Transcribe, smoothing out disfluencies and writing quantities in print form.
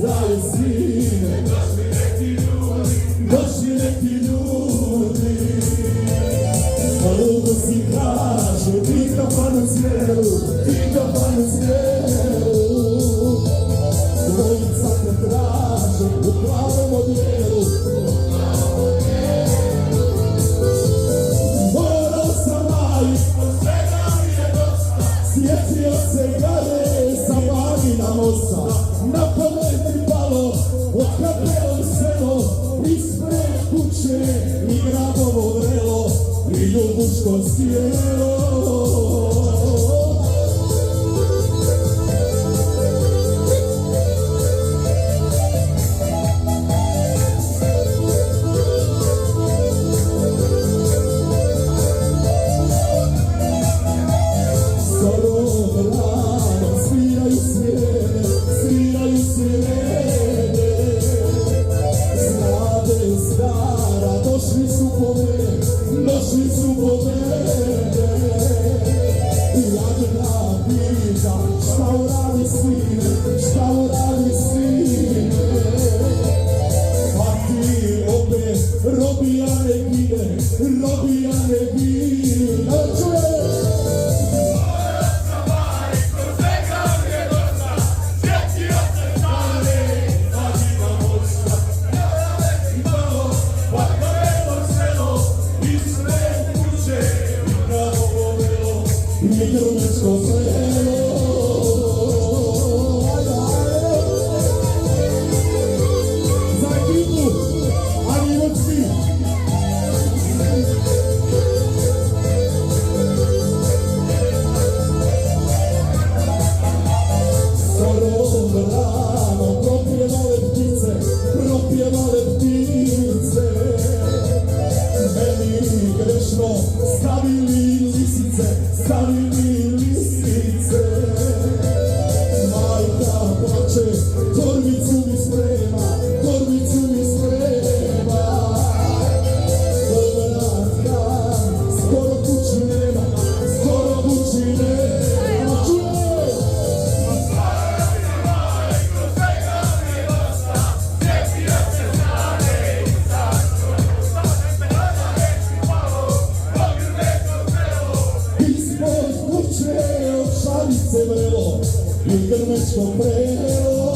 zdaju sine, došli neki ljudi. Lugo si kažu, ti kafanu cvjeru, dvojica te traže u plavom odjelu. Morao sam majit, sjetio se gare sa Marina mosta. Na pamet mi palo, od kapelom selo, ispred kuće i gradovo vrelo, i ljubuško sjelo. Došli su po mene, ja te napitam, šta uradi sine, pa ti opet robija ne gine, čuje! Grmečko selo, za ekipu, ali moćni. Skorom ranom propjevale ptice, meni grešno stavili lisice. Majka plače, torbicu mi sprema. Povratka, skoro kući nema, čuje! Ispod kuće od šalice vrelo i grmečko prelo.